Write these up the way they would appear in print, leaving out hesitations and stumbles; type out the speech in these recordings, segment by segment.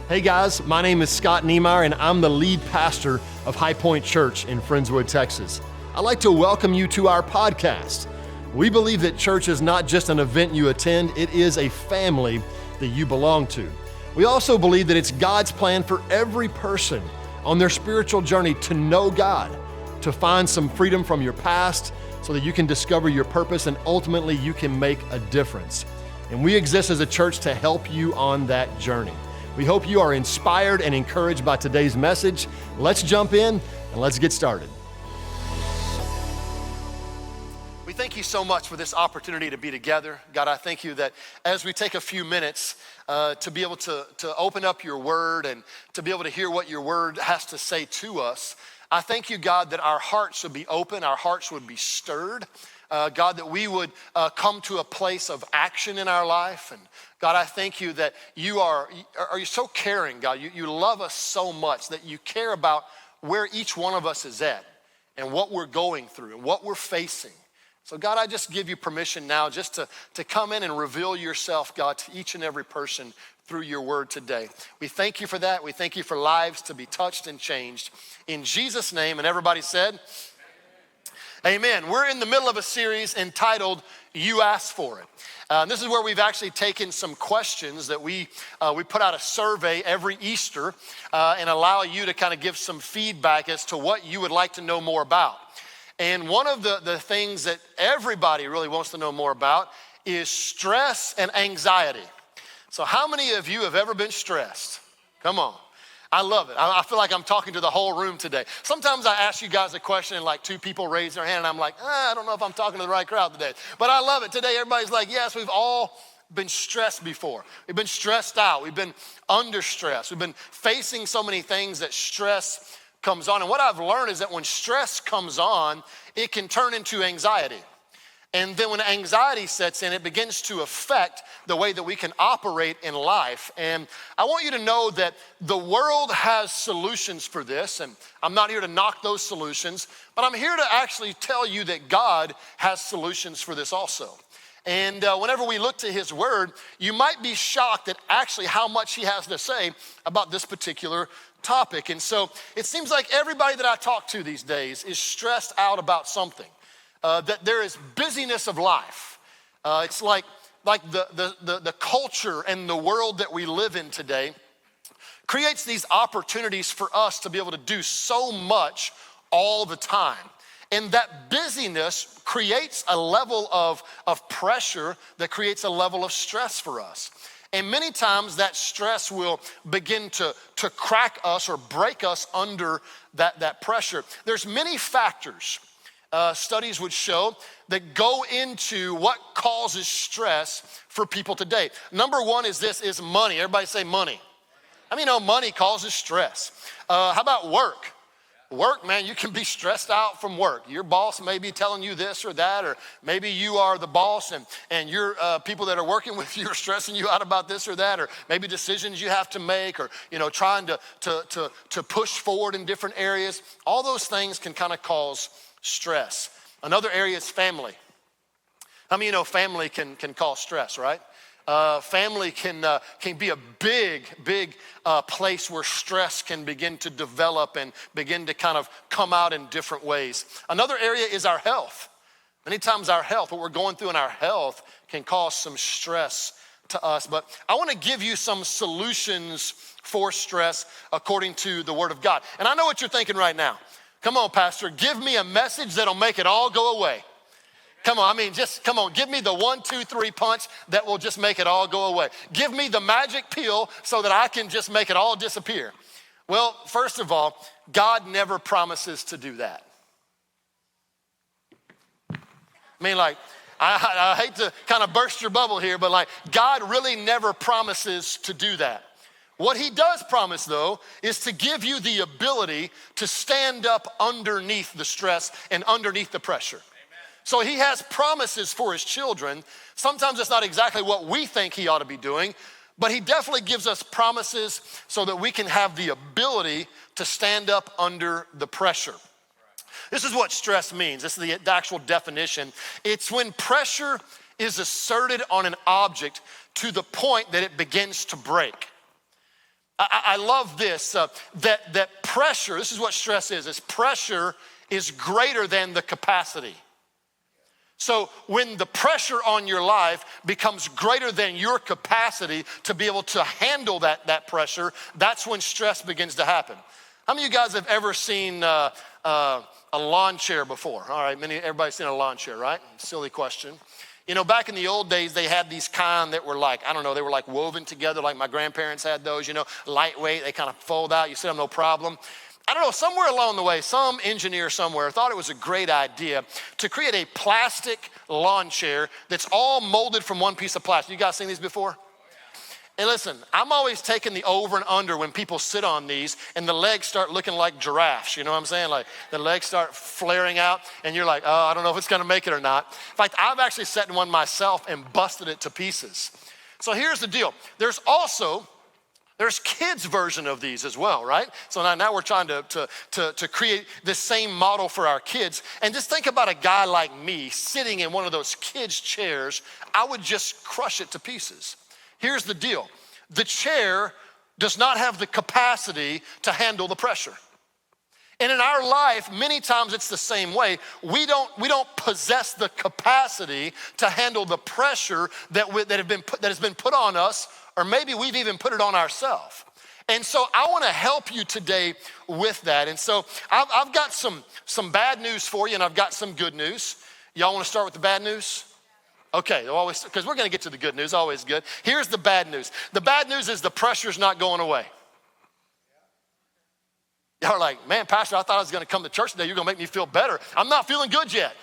Hey guys, my name is Scott Niemeier and I'm the lead pastor of High Point Church in Friendswood, Texas. I'd like to welcome you to our podcast. We believe that church is not just an event you attend, it is a family that you belong to. We also believe that it's God's plan for every person on their spiritual journey to know God, to find some freedom from your past so that you can discover your purpose and ultimately you can make a difference. And we exist as a church to help you on that journey. We hope you are inspired and encouraged by today's message. Let's jump in and let's get started. We thank you so much for this opportunity to be together. God, I thank you that as we take a few minutes to be able to open up your word and to be able to hear what your word has to say to us, I thank you, God, that our hearts would be open, our hearts would be stirred. God, that we would come to a place of action in our life. And God, I thank you that you are so caring, God. You love us so much that you care about where each one of us is at and what we're going through and what we're facing. So God, I just give you permission now just to come in and reveal yourself, God, to each and every person through your word today. We thank you for that. We thank you for lives to be touched and changed. In Jesus' name, and everybody said, amen. We're in the middle of a series entitled, You Asked For It. This is where we've actually taken some questions that we put out a survey every Easter and allow you to kind of give some feedback as to what you would like to know more about. And one of the things that everybody really wants to know more about is stress and anxiety. So how many of you have ever been stressed? Come on. I love it. I feel like I'm talking to the whole room today. Sometimes I ask you guys a question and like two people raise their hand and I'm like, I don't know if I'm talking to the right crowd today. But I love it. Today everybody's like, yes, we've all been stressed before. We've been stressed out. We've been under stress. We've been facing so many things that stress comes on. And what I've learned is that when stress comes on, it can turn into anxiety. And then when anxiety sets in, it begins to affect the way that we can operate in life. And I want you to know that the world has solutions for this. And I'm not here to knock those solutions, but I'm here to actually tell you that God has solutions for this also. And whenever we look to his word, you might be shocked at actually how much he has to say about this particular topic. And so it seems like everybody that I talk to these days is stressed out about something. That there is busyness of life. It's like the culture and the world that we live in today creates these opportunities for us to be able to do so much all the time. And that busyness creates a level of pressure that creates a level of stress for us. And many times that stress will begin to crack us or break us under that pressure. There's many factors. Studies would show that go into what causes stress for people today. Number one is money. Everybody say money. I mean, money causes stress. How about work? Work, man, you can be stressed out from work. Your boss may be telling you this or that, or maybe you are the boss and your people that are working with you are stressing you out about this or that, or maybe decisions you have to make, or trying to push forward in different areas. All those things can kind of cause stress. Another area is family. How many family can cause stress, right? Family can be a big place where stress can begin to develop and begin to kind of come out in different ways. Another area is our health. Many times our health, what we're going through in our health, can cause some stress to us. But I want to give you some solutions for stress according to the Word of God. And I know what you're thinking right now. Come on, Pastor, give me a message that'll make it all go away. Come on, come on, give me the 1, 2, 3 punch that will just make it all go away. Give me the magic pill so that I can just make it all disappear. Well, first of all, God never promises to do that. I hate to kind of burst your bubble here, but God really never promises to do that. What he does promise, though, is to give you the ability to stand up underneath the stress and underneath the pressure. Amen. So he has promises for his children. Sometimes it's not exactly what we think he ought to be doing, but he definitely gives us promises so that we can have the ability to stand up under the pressure. This is what stress means. This is the actual definition. It's when pressure is asserted on an object to the point that it begins to break. I love this, that pressure, this is what stress is pressure is greater than the capacity. So when the pressure on your life becomes greater than your capacity to be able to handle that pressure, that's when stress begins to happen. How many of you guys have ever seen a lawn chair before? All right, everybody's seen a lawn chair, right? Silly question. You know, back in the old days, they had these kind that were like, I don't know, they were like woven together, like my grandparents had those, you know, lightweight, they kind of fold out, you sit on no problem. I don't know, somewhere along the way, some engineer somewhere thought it was a great idea to create a plastic lawn chair that's all molded from one piece of plastic. You guys seen these before? Hey, listen, I'm always taking the over and under when people sit on these and the legs start looking like giraffes, you know what I'm saying? Like the legs start flaring out and you're like, oh, I don't know if it's gonna make it or not. In fact, I've actually sat in one myself and busted it to pieces. So here's the deal. There's kids' version of these as well, right? So now we're trying to create this same model for our kids. And just think about a guy like me sitting in one of those kids' chairs. I would just crush it to pieces. Here's the deal. The chair does not have the capacity to handle the pressure. And in our life, many times it's the same way. We don't possess the capacity to handle the pressure that has been put on us, or maybe we've even put it on ourselves. And so I want to help you today with that. And so I've got some bad news for you, and I've got some good news. Y'all want to start with the bad news? Okay, because we're going to get to the good news, always good. Here's the bad news. The bad news is the pressure's not going away. Y'all are like, man, Pastor, I thought I was going to come to church today. You're going to make me feel better. I'm not feeling good yet.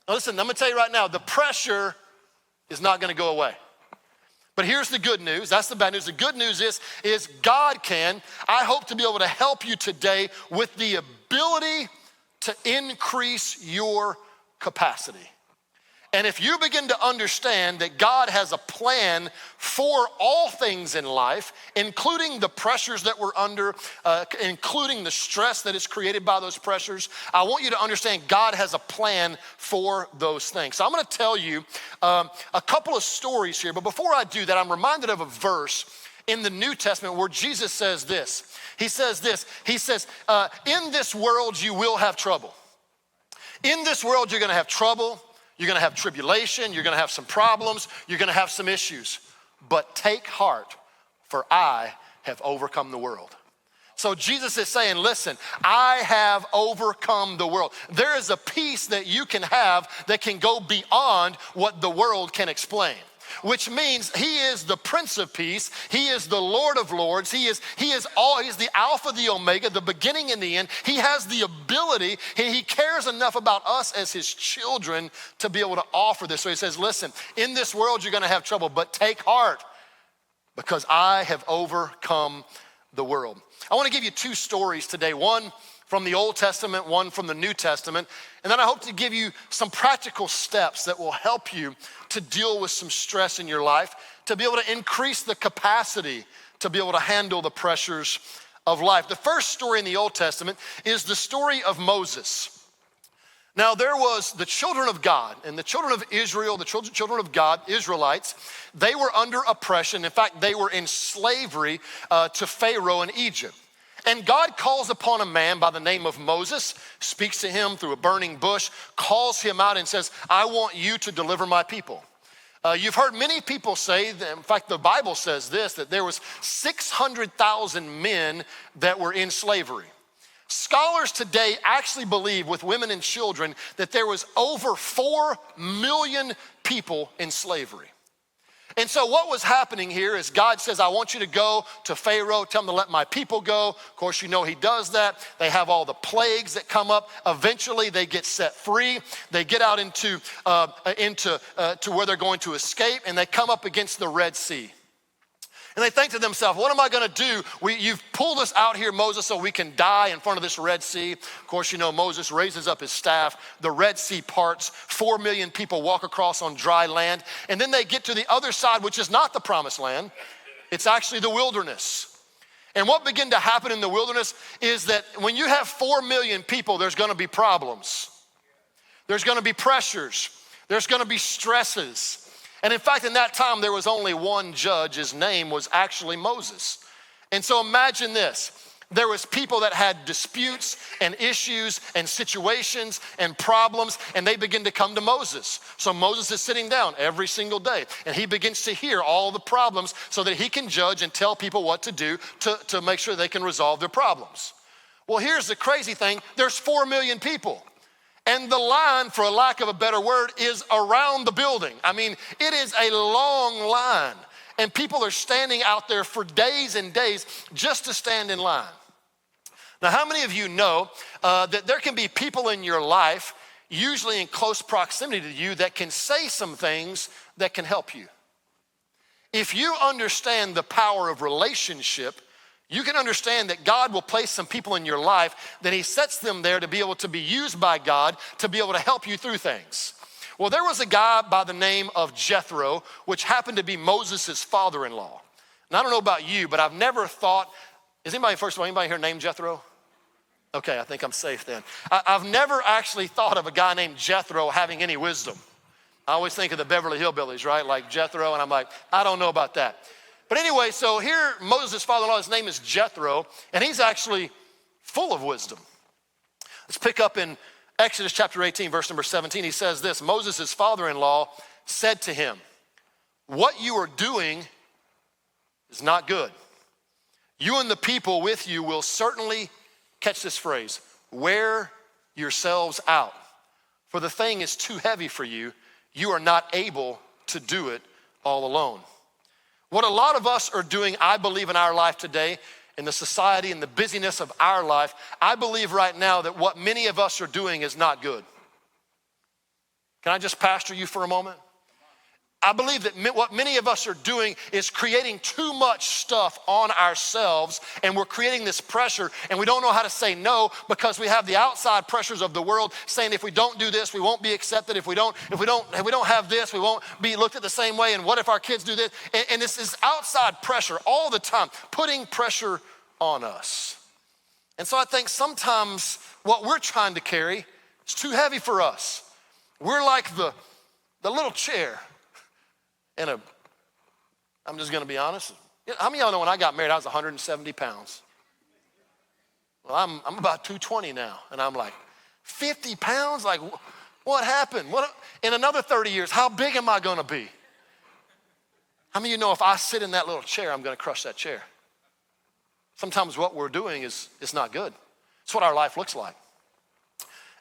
Now listen, I'm going to tell you right now, the pressure is not going to go away. But here's the good news. That's the bad news. The good news is God can. I hope to be able to help you today with the ability to increase your capacity. And if you begin to understand that God has a plan for all things in life, including the pressures that we're under, including the stress that is created by those pressures, I want you to understand God has a plan for those things. So I'm going to tell you a couple of stories here. But before I do that, I'm reminded of a verse in the New Testament where Jesus says this. He says this. He says, in this world you will have trouble. In this world you're going to have trouble. You're gonna have tribulation, you're gonna have some problems, you're gonna have some issues. But take heart, for I have overcome the world. So Jesus is saying, listen, I have overcome the world. There is a peace that you can have that can go beyond what the world can explain. Which means he is the Prince of Peace. He is the Lord of Lords. He's the Alpha, the Omega, the beginning and the end. He has the ability, he cares enough about us as his children to be able to offer this. So he says, listen, in this world you're gonna have trouble, but take heart because I have overcome the world. I wanna give you two stories today. One from the Old Testament, one from the New Testament. And then I hope to give you some practical steps that will help you to deal with some stress in your life, to be able to increase the capacity to be able to handle the pressures of life. The first story in the Old Testament is the story of Moses. Now there was the children of God, and the children of Israel, the children of God, Israelites, they were under oppression. In fact, they were in slavery to Pharaoh in Egypt. And God calls upon a man by the name of Moses, speaks to him through a burning bush, calls him out and says, I want you to deliver my people. You've heard many people say, in fact, the Bible says this, that there was 600,000 men that were in slavery. Scholars today actually believe, with women and children, that there was over 4 million people in slavery. And so what was happening here is God says, I want you to go to Pharaoh, tell him to let my people go. Of course, you know he does that. They have all the plagues that come up. Eventually, they get set free. They get out into where they're going to escape, and they come up against the Red Sea. And they think to themselves, what am I gonna do? You've pulled us out here, Moses, so we can die in front of this Red Sea. Of course, you know, Moses raises up his staff. The Red Sea parts. 4 million people walk across on dry land. And then they get to the other side, which is not the promised land. It's actually the wilderness. And what began to happen in the wilderness is that when you have 4 million people, there's gonna be problems. There's gonna be pressures. There's gonna be stresses. And in fact, in that time, there was only one judge. His name was actually Moses. And so imagine this. There was people that had disputes and issues and situations and problems, and they begin to come to Moses. So Moses is sitting down every single day, and he begins to hear all the problems so that he can judge and tell people what to do to make sure they can resolve their problems. Well, here's the crazy thing. There's 4 million people, and the line, for a lack of a better word, is around the building. I mean, it is a long line. And people are standing out there for days and days just to stand in line. Now, how many of you know that there can be people in your life, usually in close proximity to you, that can say some things that can help you? If you understand the power of relationship, you can understand that God will place some people in your life, that he sets them there to be able to be used by God to be able to help you through things. Well, there was a guy by the name of Jethro, which happened to be Moses' father-in-law. And I don't know about you, but I've never thought, is anybody, first of all, anybody here named Jethro? Okay, I think I'm safe then. I've never actually thought of a guy named Jethro having any wisdom. I always think of the Beverly Hillbillies, right? Like Jethro, and I'm like, I don't know about that. But anyway, so here, Moses' father-in-law, his name is Jethro, and he's actually full of wisdom. Let's pick up in Exodus chapter 18, verse number 17, he says this, Moses' father-in-law said to him, what you are doing is not good. You and the people with you will certainly, catch this phrase, wear yourselves out. For the thing is too heavy for you. You are not able to do it all alone. What a lot of us are doing, I believe, in our life today, in the society and the busyness of our life, I believe right now that what many of us are doing is not good. Can I just pastor you for a moment? I believe that what many of us are doing is creating too much stuff on ourselves, and we're creating this pressure, and we don't know how to say no because we have the outside pressures of the world saying if we don't do this, we won't be accepted. If we don't have this, we won't be looked at the same way. And what if our kids do this? And this is outside pressure all the time, putting pressure on us. And so I think sometimes what we're trying to carry is too heavy for us. We're like the little chair. I'm just gonna be honest. How many of y'all know when I got married, I was 170 pounds? Well, I'm about 220 now, and I'm like, 50 pounds? Like, what happened? In another 30 years, how big am I gonna be? How many of you know if I sit in that little chair, I'm gonna crush that chair? Sometimes what we're doing is not good. It's what our life looks like.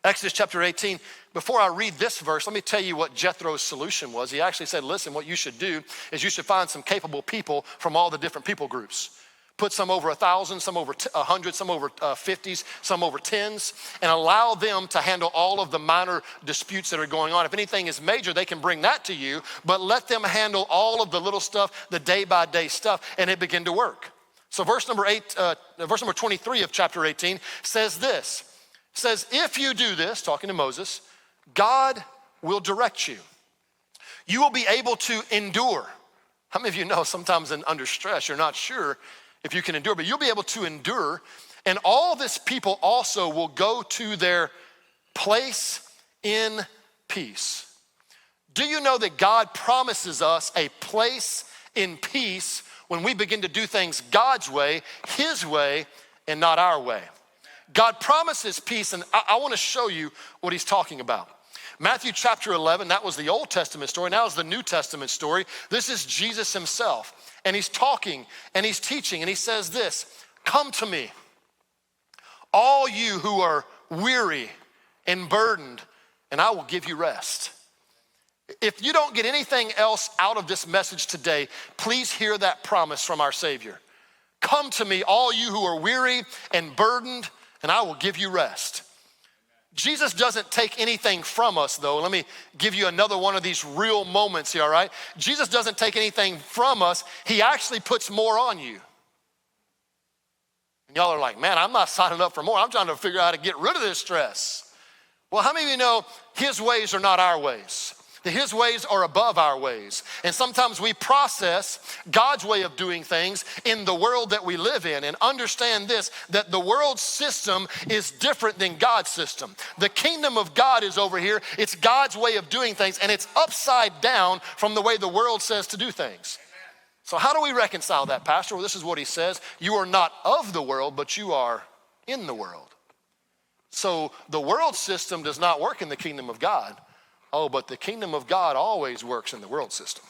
Exodus chapter 18, before I read this verse, let me tell you what Jethro's solution was. He actually said, listen, what you should do is you should find some capable people from all the different people groups. Put some over 1,000, some over 100, some over 50s, some over 10s, and allow them to handle all of the minor disputes that are going on. If anything is major, they can bring that to you, but let them handle all of the little stuff, the day-by-day stuff, and it begin to work. So verse number 23 of chapter 18 says this. It says, if you do this, talking to Moses, God will direct you. You will be able to endure. How many of you know sometimes under stress, you're not sure if you can endure, but you'll be able to endure. And all this people also will go to their place in peace. Do you know that God promises us a place in peace when we begin to do things God's way, his way, and not our way? God promises peace, and I want to show you what he's talking about. Matthew chapter 11, that was the Old Testament story. Now is the New Testament story. This is Jesus himself, and he's talking, and he's teaching, and he says this, come to me, all you who are weary and burdened, and I will give you rest. If you don't get anything else out of this message today, please hear that promise from our Savior. Come to me, all you who are weary and burdened, and I will give you rest. Jesus doesn't take anything from us, though. Let me give you another one of these real moments here, all right? Jesus doesn't take anything from us. He actually puts more on you. And y'all are like, man, I'm not signing up for more. I'm trying to figure out how to get rid of this stress. Well, how many of you know his ways are not our ways? That his ways are above our ways. And sometimes we process God's way of doing things in the world that we live in. And understand this, that the world's system is different than God's system. The kingdom of God is over here. It's God's way of doing things, and it's upside down from the way the world says to do things. So how do we reconcile that, Pastor? Well, this is what he says. You are not of the world, but you are in the world. So the world system does not work in the kingdom of God. Oh, but the kingdom of God always works in the world system.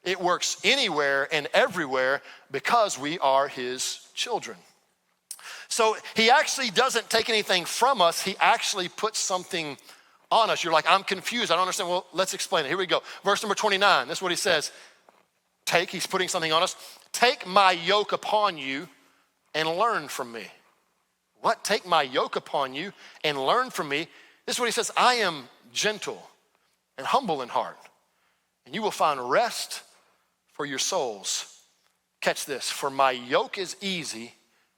It works anywhere and everywhere because we are his children. So he actually doesn't take anything from us. He actually puts something on us. You're like, I'm confused. I don't understand. Well, let's explain it. Here we go. Verse number 29. This is what he says. He's putting something on us. Take my yoke upon you and learn from me. What? Take my yoke upon you and learn from me. This is what he says. I am gentle and humble in heart, and you will find rest for your souls. Catch this. For my yoke is easy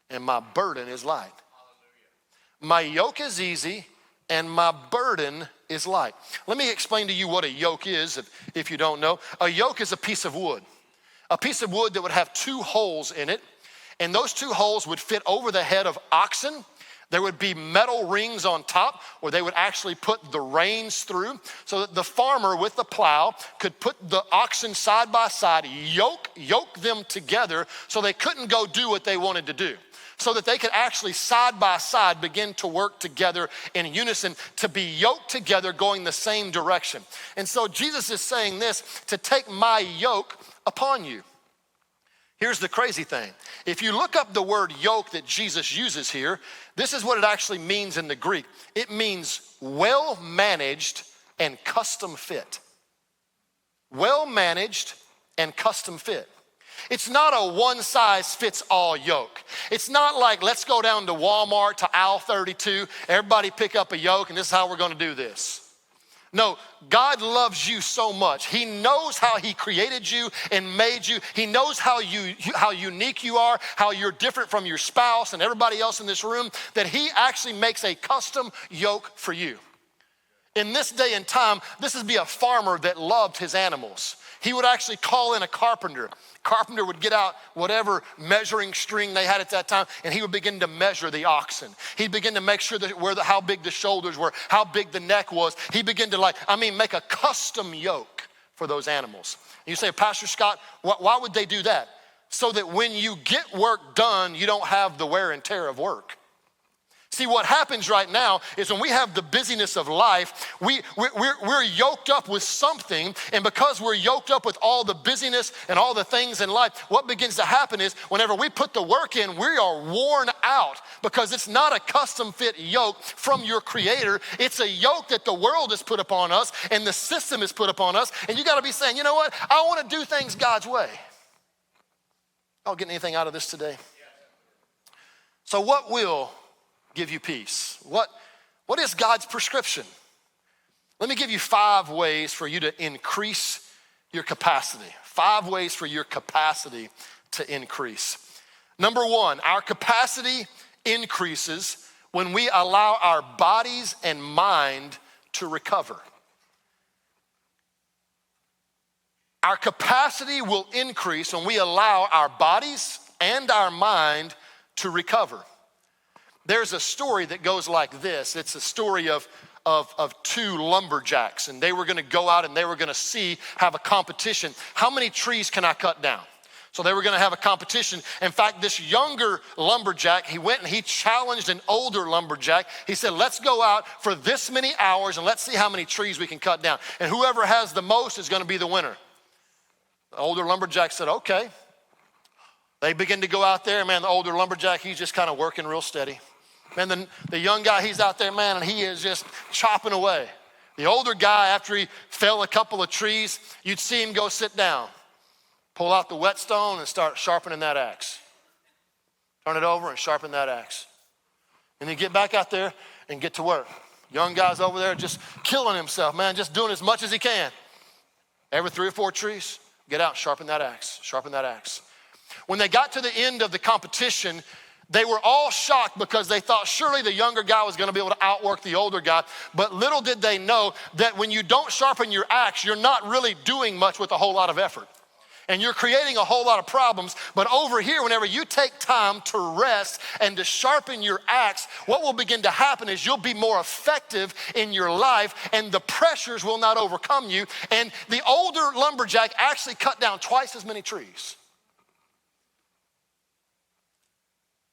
and my burden is light. My yoke is easy and my burden is light. Let me explain to you what a yoke is if you don't know. A yoke is a piece of wood. A piece of wood that would have two holes in it, and those two holes would fit over the head of oxen. There would be metal rings on top where they would actually put the reins through so that the farmer with the plow could put the oxen side by side, yoke them together so they couldn't go do what they wanted to do. So that they could actually side by side begin to work together in unison, to be yoked together going the same direction. And so Jesus is saying this, to take my yoke upon you. Here's the crazy thing. If you look up the word yoke that Jesus uses here, this is what it actually means in the Greek. It means well managed and custom fit. Well managed and custom fit. It's not a one size fits all yoke. It's not like, let's go down to Walmart to aisle 32, everybody pick up a yoke and this is how we're gonna do this. No, God loves you so much. He knows how he created you and made you. He knows how unique you are, how you're different from your spouse and everybody else in this room, that he actually makes a custom yoke for you. In this day and time, this would be a farmer that loved his animals. He would actually call in a carpenter. Carpenter would get out whatever measuring string they had at that time, and he would begin to measure the oxen. He'd begin to make sure that how big the shoulders were, how big the neck was. He began to make a custom yoke for those animals. And you say, Pastor Scott, why would they do that? So that when you get work done, you don't have the wear and tear of work. See, what happens right now is when we have the busyness of life, we're yoked up with something, and because we're yoked up with all the busyness and all the things in life, what begins to happen is whenever we put the work in, we are worn out because it's not a custom fit yoke from your creator. It's a yoke that the world has put upon us and the system has put upon us, and you gotta be saying, you know what? I wanna do things God's way. Y'all getting anything out of this today? So what will give you peace? What is God's prescription? Let me give you 5 ways for you to increase your capacity. 5 ways for your capacity to increase. Number 1, our capacity increases when we allow our bodies and mind to recover. Our capacity will increase when we allow our bodies and our mind to recover. There's a story that goes like this. It's a story of 2 lumberjacks, and they were gonna go out and they were gonna have a competition. How many trees can I cut down? So they were gonna have a competition. In fact, this younger lumberjack, he went and he challenged an older lumberjack. He said, let's go out for this many hours and let's see how many trees we can cut down. And whoever has the most is gonna be the winner. The older lumberjack said, okay. They begin to go out there, man, the older lumberjack, he's just kind of working real steady. Man, the young guy, he's out there, man, and he is just chopping away. The older guy, after he fell a couple of trees, you'd see him go sit down, pull out the whetstone and start sharpening that axe. Turn it over and sharpen that axe. And then get back out there and get to work. Young guy's over there just killing himself, man, just doing as much as he can. Every 3 or 4 trees, get out, sharpen that axe, sharpen that axe. When they got to the end of the competition, they were all shocked because they thought surely the younger guy was gonna be able to outwork the older guy. But little did they know that when you don't sharpen your axe, you're not really doing much with a whole lot of effort. and you're creating a whole lot of problems. But over here, whenever you take time to rest and to sharpen your axe, what will begin to happen is you'll be more effective in your life, and the pressures will not overcome you. And the older lumberjack actually cut down twice as many trees.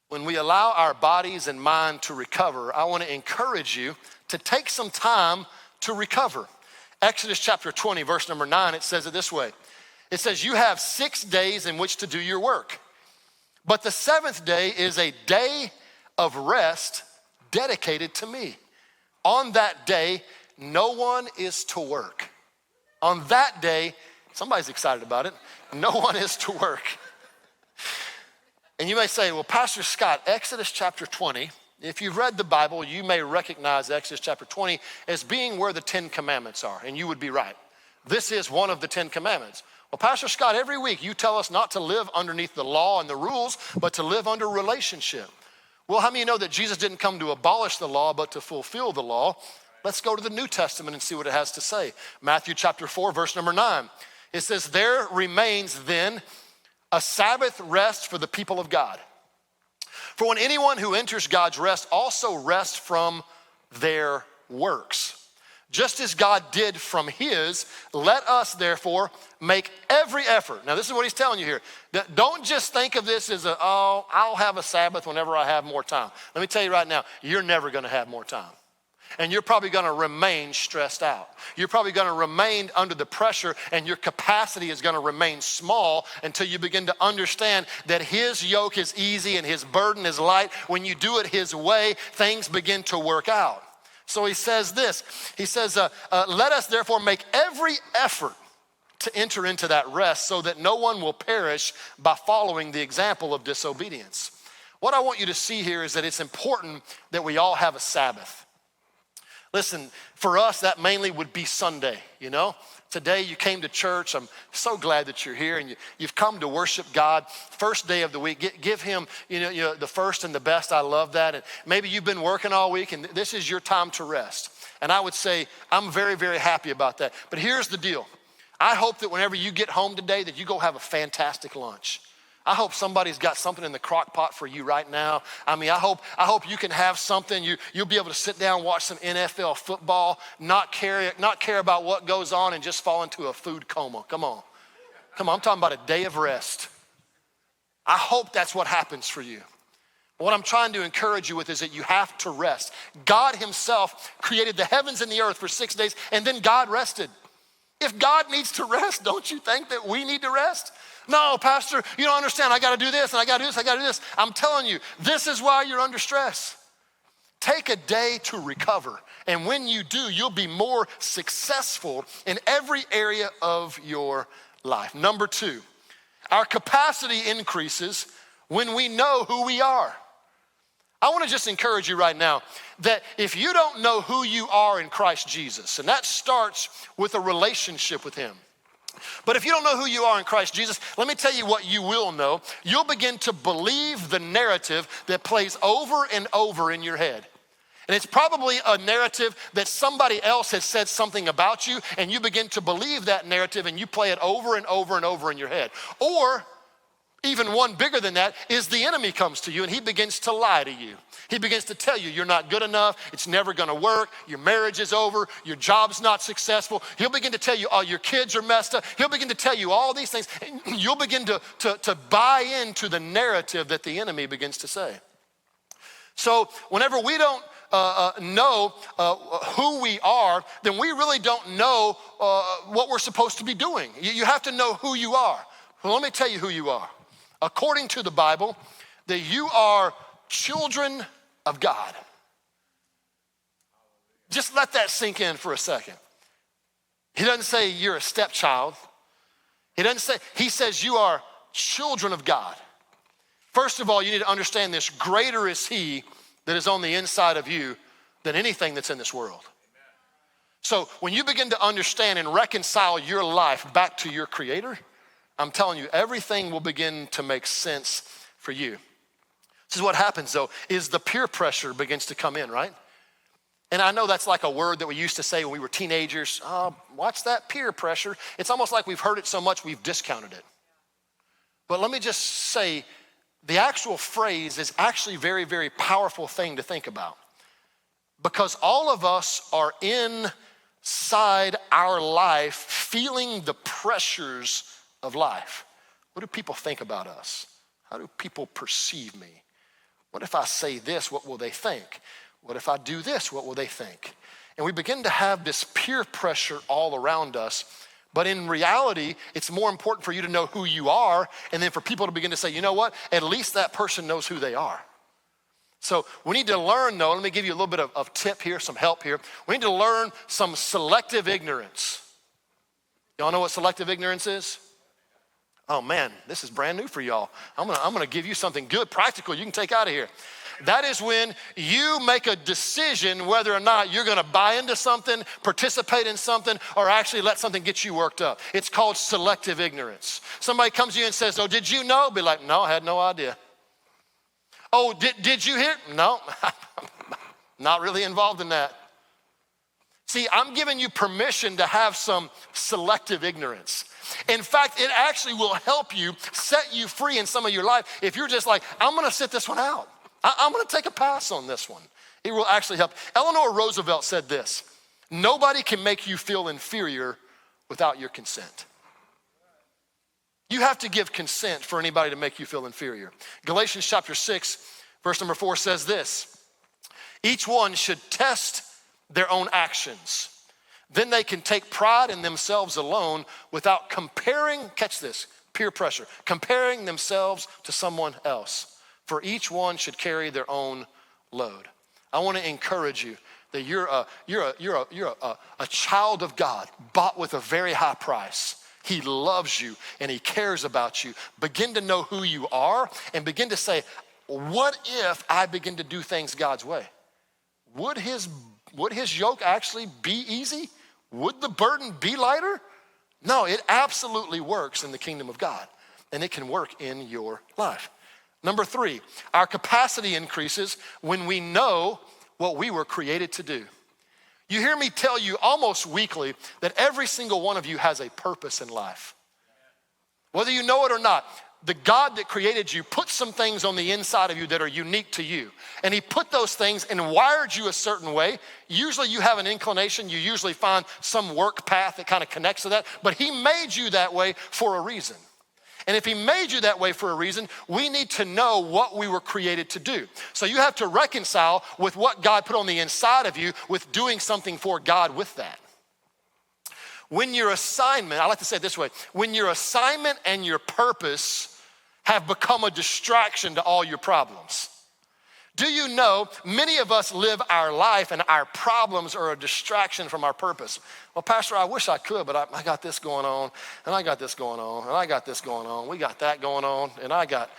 When we allow our bodies and mind to recover, I want to encourage you to take some time to recover. Exodus chapter 20, verse number 9, it says it this way. It says, you have 6 days in which to do your work, but the seventh day is a day of rest dedicated to me. On that day, no one is to work. On that day, somebody's excited about it, no one is to work. And you may say, well, Pastor Scott, Exodus chapter 20, if you've read the Bible, you may recognize Exodus chapter 20 as being where the 10 Commandments are, and you would be right. This is one of the 10 Commandments. Well, Pastor Scott, every week you tell us not to live underneath the law and the rules, but to live under relationship. Well, how many know that Jesus didn't come to abolish the law, but to fulfill the law? Let's go to the New Testament and see what it has to say. Matthew chapter 4, verse number 9. It says, there remains then a Sabbath rest for the people of God. For when anyone who enters God's rest also rests from their works. Just as God did from his, let us therefore make every effort. Now this is what he's telling you here. Don't just think of this as I'll have a Sabbath whenever I have more time. Let me tell you right now, you're never gonna have more time. And you're probably gonna remain stressed out. You're probably gonna remain under the pressure, and your capacity is gonna remain small until you begin to understand that his yoke is easy and his burden is light. When you do it his way, things begin to work out. So he says this, he says, let us therefore make every effort to enter into that rest so that no one will perish by following the example of disobedience. What I want you to see here is that it's important that we all have a Sabbath. Listen, for us, that mainly would be Sunday, you know? Today you came to church. I'm so glad that you're here and you've come to worship God. First day of the week, give him you know, the first and the best. I love that. And maybe you've been working all week and this is your time to rest. And I would say I'm very, very happy about that. But here's the deal. I hope that whenever you get home today that you go have a fantastic lunch. I hope somebody's got something in the crock pot for you right now. I mean, I hope you can have something. You'll be able to sit down, watch some NFL football, not care about what goes on and just fall into a food coma. Come on, I'm talking about a day of rest. I hope that's what happens for you. What I'm trying to encourage you with is that you have to rest. God himself created the heavens and the earth for 6 days, and then God rested. If God needs to rest, don't you think that we need to rest? No, Pastor, you don't understand. I got to do this and I got to do this, I got to do this. I'm telling you, this is why you're under stress. Take a day to recover. And when you do, you'll be more successful in every area of your life. Number 2, our capacity increases when we know who we are. I want to just encourage you right now that if you don't know who you are in Christ Jesus, and that starts with a relationship with him. But if you don't know who you are in Christ Jesus, let me tell you what you will know. You'll begin to believe the narrative that plays over and over in your head. And it's probably a narrative that somebody else has said something about you, and you begin to believe that narrative and you play it over and over and over in your head. Or even one bigger than that is the enemy comes to you and he begins to lie to you. He begins to tell you you're not good enough, it's never gonna work, your marriage is over, your job's not successful. He'll begin to tell you, oh, your kids are messed up. He'll begin to tell you all these things. And you'll begin to buy into the narrative that the enemy begins to say. So whenever we don't know who we are, then we really don't know what we're supposed to be doing. You have to know who you are. Well, let me tell you who you are. According to the Bible, that you are children of God. Just let that sink in for a second. He doesn't say you're a stepchild. He says you are children of God. First of all, you need to understand this. Greater is he that is on the inside of you than anything that's in this world. So when you begin to understand and reconcile your life back to your Creator, I'm telling you, everything will begin to make sense for you. This is what happens though, is the peer pressure begins to come in, right? And I know that's like a word that we used to say when we were teenagers. Oh, watch that peer pressure. It's almost like we've heard it so much we've discounted it. But let me just say, the actual phrase is actually a very, very powerful thing to think about. Because all of us are inside our life feeling the pressures of life. What do people think about us? How do people perceive me? What if I say this, what will they think? What if I do this, what will they think? And we begin to have this peer pressure all around us. But in reality, it's more important for you to know who you are, and then for people to begin to say, you know what? At least that person knows who they are. So we need to learn, though, let me give you a little bit of tip here, some help here. We need to learn some selective ignorance. Y'all know what selective ignorance is? Oh man, this is brand new for y'all. I'm gonna give you something good, practical you can take out of here. That is when you make a decision whether or not you're gonna buy into something, participate in something, or actually let something get you worked up. It's called selective ignorance. Somebody comes to you and says, oh, did you know? Be like, no, I had no idea. Oh, did you hear? No, not really involved in that. See, I'm giving you permission to have some selective ignorance. In fact, it actually will help you set you free in some of your life if you're just like, I'm gonna sit this one out. I'm gonna take a pass on this one. It will actually help. Eleanor Roosevelt said this, nobody can make you feel inferior without your consent. You have to give consent for anybody to make you feel inferior. Galatians chapter 6, verse number 4 says this, each one should test their own actions. Then they can take pride in themselves alone without comparing, catch this, peer pressure, comparing themselves to someone else. For each one should carry their own load. I want to encourage you that you're a child of God, bought with a very high price. He loves you and he cares about you. Begin to know who you are and begin to say, what if I begin to do things God's way? Would his yoke actually be easy? Would the burden be lighter? No, it absolutely works in the kingdom of God, and it can work in your life. Number 3, our capacity increases when we know what we were created to do. You hear me tell you almost weekly that every single one of you has a purpose in life. Whether you know it or not, the God that created you put some things on the inside of you that are unique to you. And he put those things and wired you a certain way. Usually you have an inclination, you usually find some work path that kind of connects to that, but he made you that way for a reason. And if he made you that way for a reason, we need to know what we were created to do. So you have to reconcile with what God put on the inside of you with doing something for God with that. When your assignment, I like to say it this way, when your assignment and your purpose have become a distraction to all your problems. Do you know many of us live our life and our problems are a distraction from our purpose? Well, Pastor, I wish I could, but I got this going on, and I got this going on, and I got this going on. We got that going on, and I got,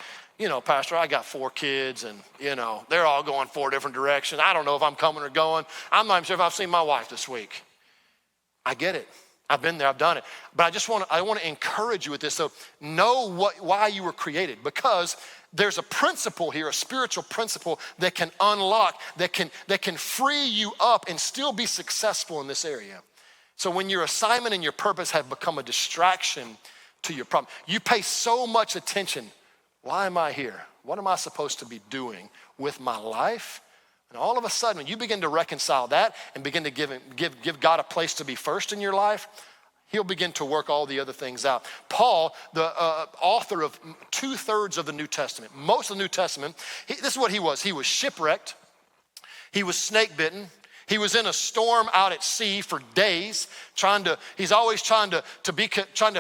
Pastor, I got 4 kids, and, they're all going 4 different directions. I don't know if I'm coming or going. I'm not even sure if I've seen my wife this week. I get it. I've been there, I've done it. But I want to encourage you with this. So know why you were created, because there's a principle here, a spiritual principle that can unlock, that can free you up and still be successful in this area. So when your assignment and your purpose have become a distraction to your problem, you pay so much attention. Why am I here? What am I supposed to be doing with my life? And all of a sudden, when you begin to reconcile that and begin to give God a place to be first in your life, he'll begin to work all the other things out. Paul, the author of 2/3 of the New Testament, most of the New Testament, this is what he was. He was shipwrecked. He was snake bitten. He was in a storm out at sea for days, he's always trying to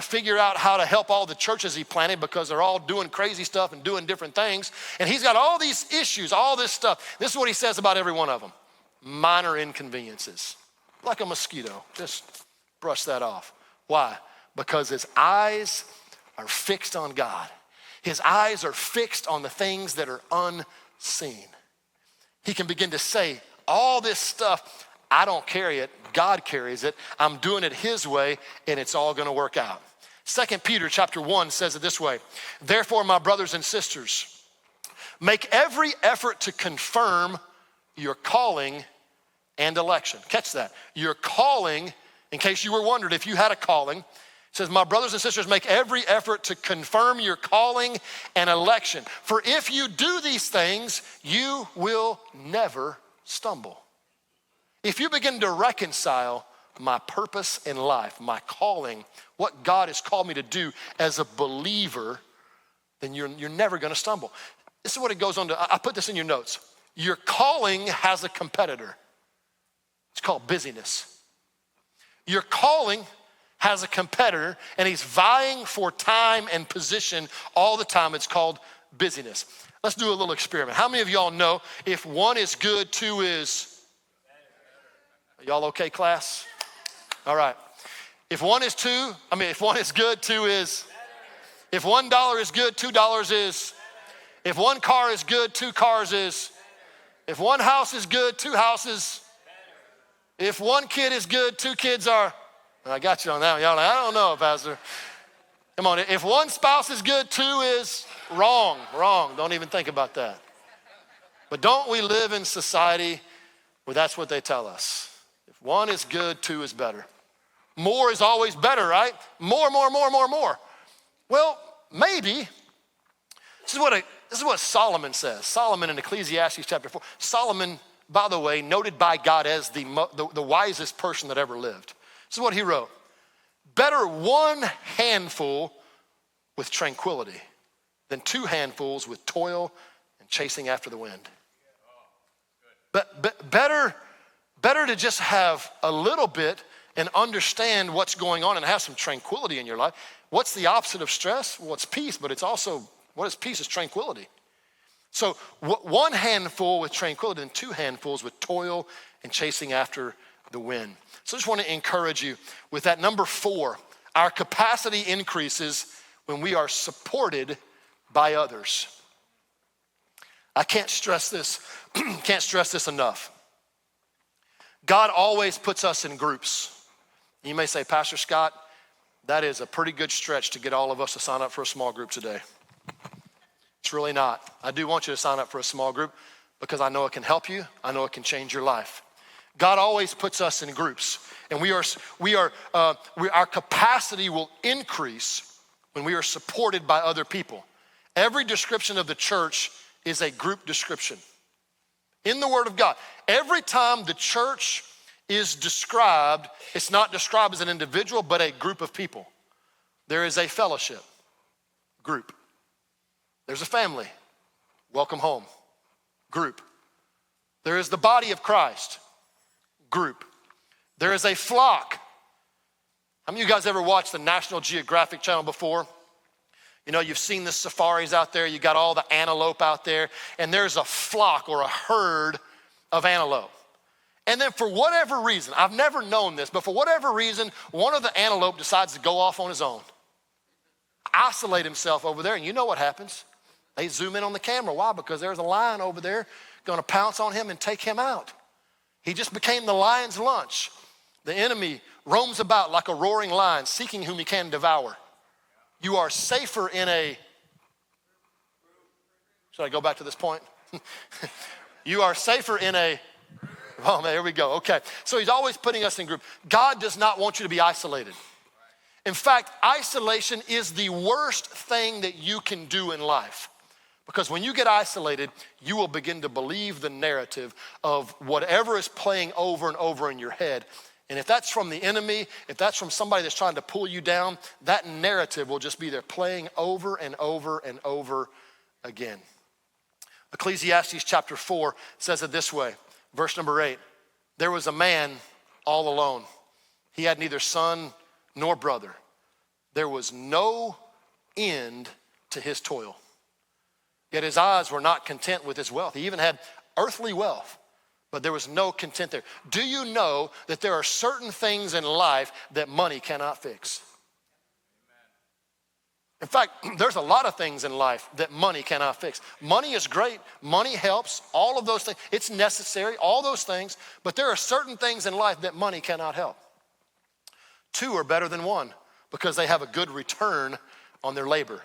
figure out how to help all the churches he planted because they're all doing crazy stuff and doing different things. And he's got all these issues, all this stuff. This is what he says about every one of them. Minor inconveniences, like a mosquito. Just brush that off. Why? Because his eyes are fixed on God. His eyes are fixed on the things that are unseen. He can begin to say, all this stuff, I don't carry it, God carries it. I'm doing it his way, and it's all gonna work out. 2 Peter chapter 1 says it this way, therefore, my brothers and sisters, make every effort to confirm your calling and election. Catch that. Your calling, in case you were wondering if you had a calling, It says, my brothers and sisters, make every effort to confirm your calling and election. For if you do these things, you will never stumble. If you begin to reconcile my purpose in life, my calling, what God has called me to do as a believer, then you're never gonna stumble. This is what it goes on to, I put this in your notes. Your calling has a competitor. It's called busyness. Your calling has a competitor and he's vying for time and position all the time. It's called busyness. Let's do a little experiment. How many of y'all know if one is good, two is? Are y'all okay, class? All right. If one is good, two is? If $1 is good, $2 is? If one car is good, two cars is? If one house is good, two houses? If one kid is good, two kids are? I got you on that one. Y'all like, I don't know, Pastor. Come on, if one spouse is good, two is wrong. Don't even think about that. But don't we live in society where that's what they tell us? If one is good, two is better. More is always better, right? More. Well, maybe. This is what Solomon says. Solomon in Ecclesiastes chapter 4. Solomon, by the way, noted by God as the wisest person that ever lived. This is what he wrote. Better one handful with tranquility than two handfuls with toil and chasing after the wind. But better to just have a little bit and understand what's going on and have some tranquility in your life. What's the opposite of stress? Well, it's peace, but it's also, what is peace? It's tranquility. So one handful with tranquility and two handfuls with toil and chasing after the wind. So I just want to encourage you with that number 4, our capacity increases when we are supported by others. I can't stress this enough. God always puts us in groups. You may say, Pastor Scott, that is a pretty good stretch to get all of us to sign up for a small group today. It's really not. I do want you to sign up for a small group because I know it can help you. I know it can change your life. God always puts us in groups, and our capacity will increase when we are supported by other people. Every description of the church is a group description. In the Word of God, every time the church is described, it's not described as an individual, but a group of people. There is a fellowship, group. There's a family, welcome home, group. There is the body of Christ, group. There is a flock. How many of you guys ever watched the National Geographic channel before? You know, you've seen the safaris out there, you got all the antelope out there, and there's a flock or a herd of antelope. And then for whatever reason, I've never known this, but for whatever reason, one of the antelope decides to go off on his own, isolate himself over there, and you know what happens? They zoom in on the camera. Why? Because there's a lion over there gonna pounce on him and take him out. He just became the lion's lunch. The enemy roams about like a roaring lion, seeking whom he can devour. You are safer in a, should I go back to this point? You are safer in a, oh man, here we go, okay. So he's always putting us in group. God does not want you to be isolated. In fact, isolation is the worst thing that you can do in life. Because when you get isolated, you will begin to believe the narrative of whatever is playing over and over in your head. And if that's from the enemy, if that's from somebody that's trying to pull you down, that narrative will just be there playing over and over and over again. Ecclesiastes chapter 4 says it this way, verse number 8. There was a man all alone. He had neither son nor brother. There was no end to his toil. Yet his eyes were not content with his wealth. He even had earthly wealth, but there was no content there. Do you know that there are certain things in life that money cannot fix? In fact, there's a lot of things in life that money cannot fix. Money is great. Money helps. All of those things. It's necessary, all those things. But there are certain things in life that money cannot help. 2 are better than 1 because they have a good return on their labor.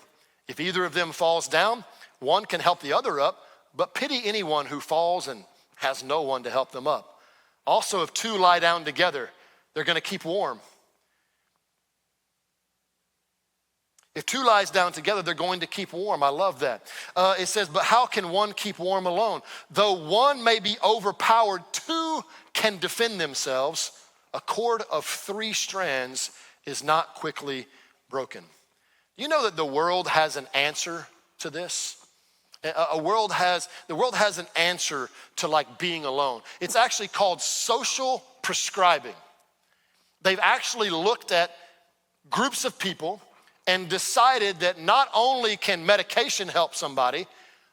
If either of them falls down, one can help the other up, but pity anyone who falls and has no one to help them up. Also, if 2 lie down together, they're going to keep warm. If two lies down together, they're going to keep warm. I love that. It says, but how can one keep warm alone? Though one may be overpowered, two can defend themselves. A cord of 3 strands is not quickly broken. You know that the world has an answer to this? The world has an answer to like being alone. It's actually called social prescribing. They've actually looked at groups of people and decided that not only can medication help somebody,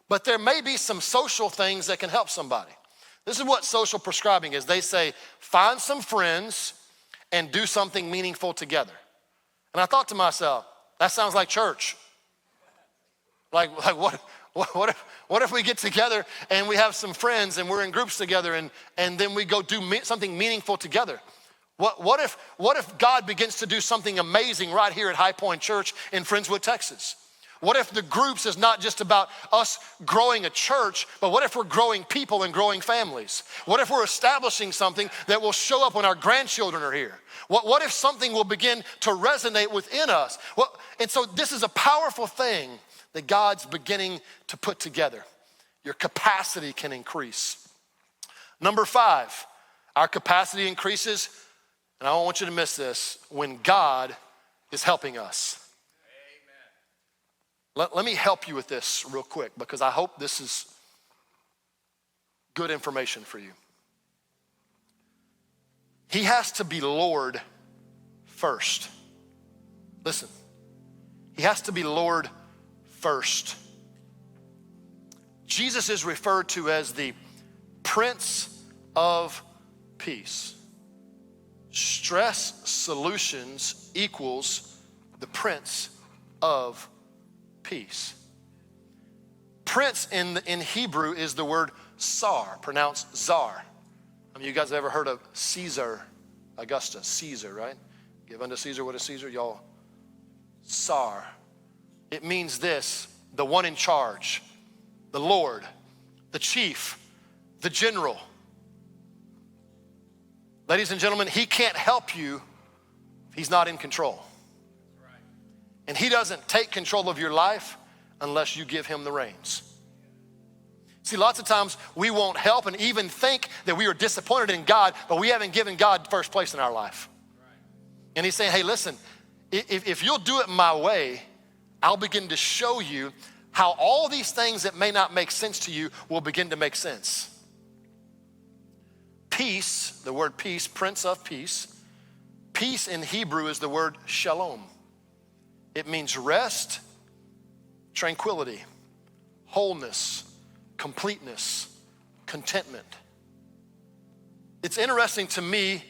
but there may be some social things that can help somebody. This is what social prescribing is. They say, find some friends and do something meaningful together. And I thought to myself, that sounds like church. Like what if we get together and we have some friends and we're in groups together and then we go do something meaningful together? What if God begins to do something amazing right here at High Point Church in Friendswood, Texas? What if the groups is not just about us growing a church, but what if we're growing people and growing families? What if we're establishing something that will show up when our grandchildren are here? What if something will begin to resonate within us? And so this is a powerful thing that God's beginning to put together. Your capacity can increase. Number 5, our capacity increases, and I don't want you to miss this, when God is helping us. Let me help you with this real quick because I hope this is good information for you. He has to be Lord first. Listen, he has to be Lord first. Jesus is referred to as the Prince of Peace. Stress solutions equals the Prince of Peace. Prince in Hebrew is the word Tsar, pronounced Czar. I mean, you guys have ever heard of Caesar, Augustus, Caesar, right? Give unto Caesar what is Caesar, y'all. Tsar. It means this, the one in charge, the Lord, the chief, the general. Ladies and gentlemen, he can't help you if he's not in control. And he doesn't take control of your life unless you give him the reins. See, lots of times we won't help and even think that we are disappointed in God, but we haven't given God first place in our life. And he's saying, hey, listen, if you'll do it my way, I'll begin to show you how all these things that may not make sense to you will begin to make sense. Peace, the word peace, Prince of Peace. Peace in Hebrew is the word shalom. It means rest, tranquility, wholeness, completeness, contentment. It's interesting to me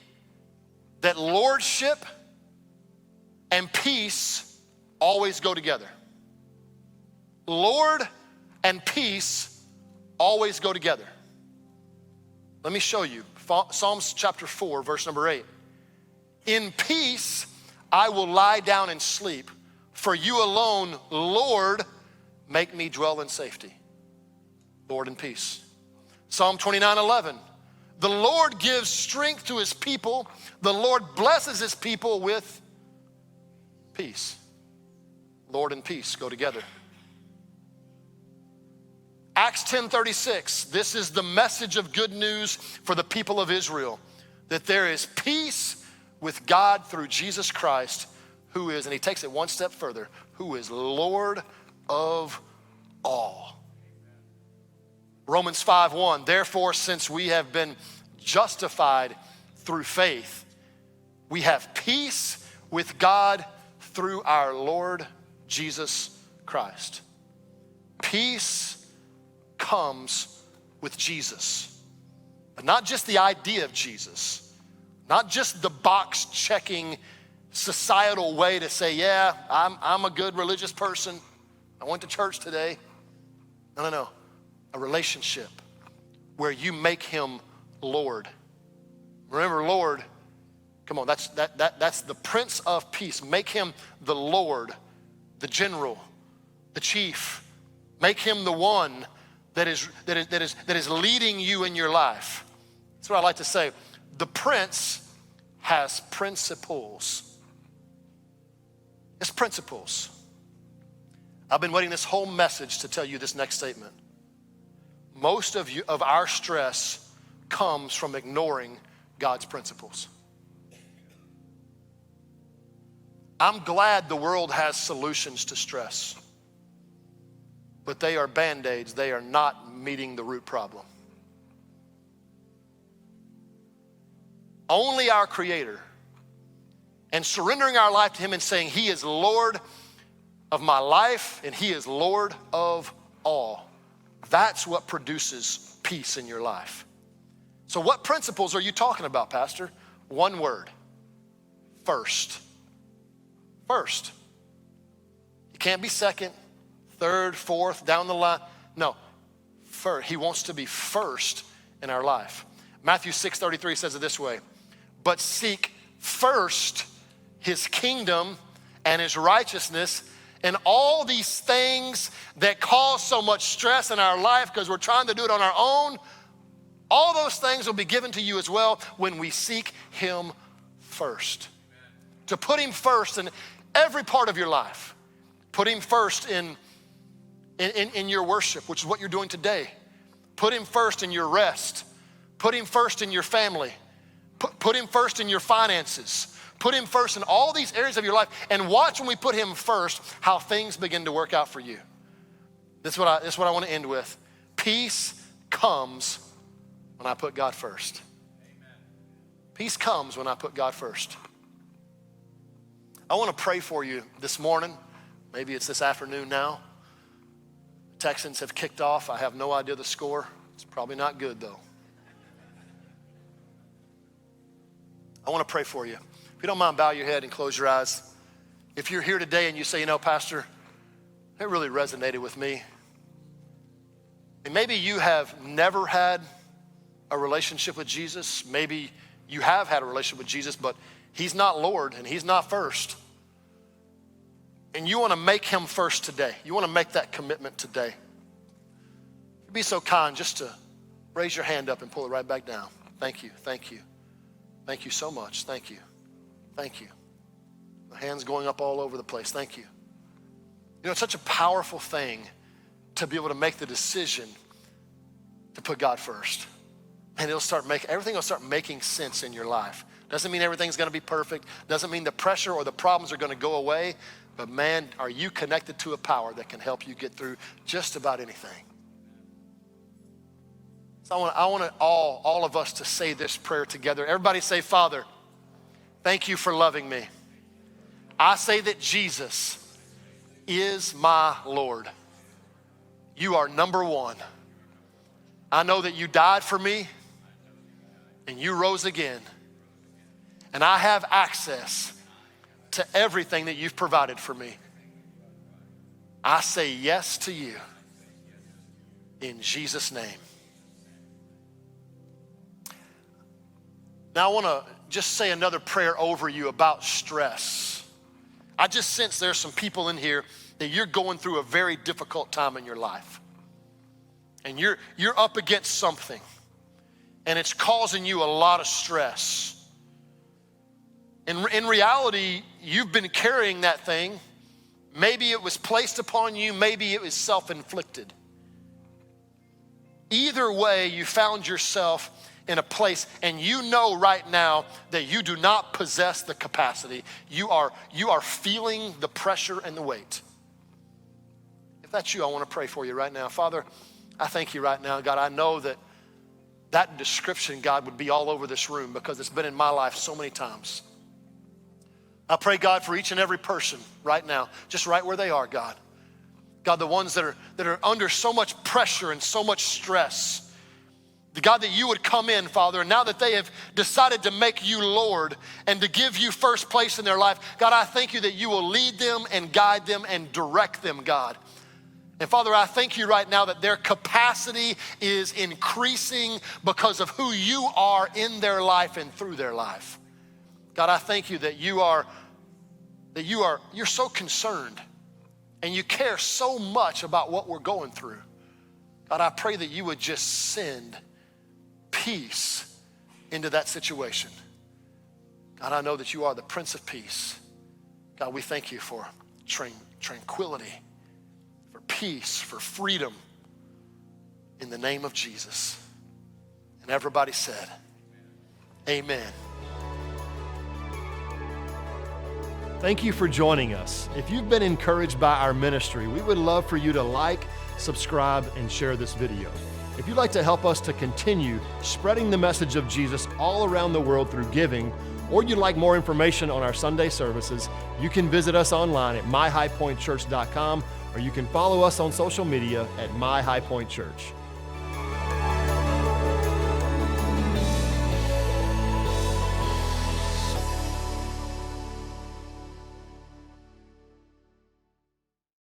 that lordship and peace always go together. Lord and peace always go together. Let me show you. Psalms chapter 4, verse number 8. In peace I will lie down and sleep. For you alone, Lord, make me dwell in safety. Lord in peace. Psalm 29:11. The Lord gives strength to his people. The Lord blesses his people with peace. Lord and peace go together. Acts 10:36. This is the message of good news for the people of Israel. That there is peace with God through Jesus Christ, who is, and he takes it one step further, who is Lord of all. Romans 5:1, therefore, since we have been justified through faith, we have peace with God through our Lord Jesus Christ. Peace comes with Jesus, but not just the idea of Jesus, not just the box checking societal way to say, yeah, I'm a good religious person. I went to church today. No. A relationship where you make him Lord. Remember, Lord, come on, that's the Prince of Peace. Make him the Lord, the general, the chief. Make him the one that is leading you in your life. That's what I like to say. The prince has principles. It's principles. I've been waiting this whole message to tell you this next statement. Most of our stress comes from ignoring God's principles. I'm glad the world has solutions to stress, but they are Band-Aids. They are not meeting the root problem. Only our Creator, and surrendering our life to Him and saying, He is Lord of my life and He is Lord of all. That's what produces peace in your life. So what principles are you talking about, Pastor? One word: first. First. You can't be second, third, fourth, down the line. No, first. He wants to be first in our life. Matthew 6:33 says it this way: but seek first His kingdom and His righteousness, and all these things that cause so much stress in our life because we're trying to do it on our own, all those things will be given to you as well when we seek Him first. Amen. To put Him first in every part of your life. Put Him first in your worship, which is what you're doing today. Put Him first in your rest. Put Him first in your family. Put Him first in your finances. Put Him first in all these areas of your life, and watch when we put Him first how things begin to work out for you. This is what I want to end with. Peace comes when I put God first. Amen. Peace comes when I put God first. I want to pray for you this morning. Maybe it's this afternoon now. The Texans have kicked off. I have no idea the score. It's probably not good though. I want to pray for you. If you don't mind, bow your head and close your eyes. If you're here today and you say, Pastor, it really resonated with me. And maybe you have never had a relationship with Jesus. Maybe you have had a relationship with Jesus, but He's not Lord and He's not first. And you want to make Him first today. You want to make that commitment today. Be so kind just to raise your hand up and pull it right back down. Thank you, thank you. Thank you so much, thank you. Thank you. The hands going up all over the place. Thank you. It's such a powerful thing to be able to make the decision to put God first. And everything will start making sense in your life. Doesn't mean everything's going to be perfect. Doesn't mean the pressure or the problems are going to go away. But man, are you connected to a power that can help you get through just about anything. So I want all of us to say this prayer together. Everybody say, Father, thank you for loving me. I say that Jesus is my Lord. You are number one. I know that you died for me and you rose again. And I have access to everything that you've provided for me. I say yes to you in Jesus' name. Now I want to just say another prayer over you about stress. I just sense there's some people in here that you're going through a very difficult time in your life. And you're up against something. And it's causing you a lot of stress. In reality, you've been carrying that thing. Maybe it was placed upon you. Maybe it was self-inflicted. Either way, you found yourself in a place, and you know right now that you do not possess the capacity. You are feeling the pressure and the weight. If that's you, I want to pray for you right now. Father, I thank you right now. God, I know that description, God, would be all over this room because it's been in my life so many times. I pray, God, for each and every person right now, just right where they are, God. God, the ones that are under so much pressure and so much stress. The God, that you would come in, Father, and now that they have decided to make you Lord and to give you first place in their life, God, I thank you that you will lead them and guide them and direct them, God. And Father, I thank you right now that their capacity is increasing because of who you are in their life and through their life. God, I thank you that you're so concerned and you care so much about what we're going through. God, I pray that you would just send peace into that situation. God, I know that you are the Prince of Peace. God, we thank you for tranquility peace, for freedom in the name of Jesus. And everybody said, amen. Thank you for joining us. If you've been encouraged by our ministry, we would love for you to like, subscribe, and share this video. If you'd like to help us to continue spreading the message of Jesus all around the world through giving, or you'd like more information on our Sunday services, you can visit us online at myhighpointchurch.com, or you can follow us on social media at myhighpointchurch.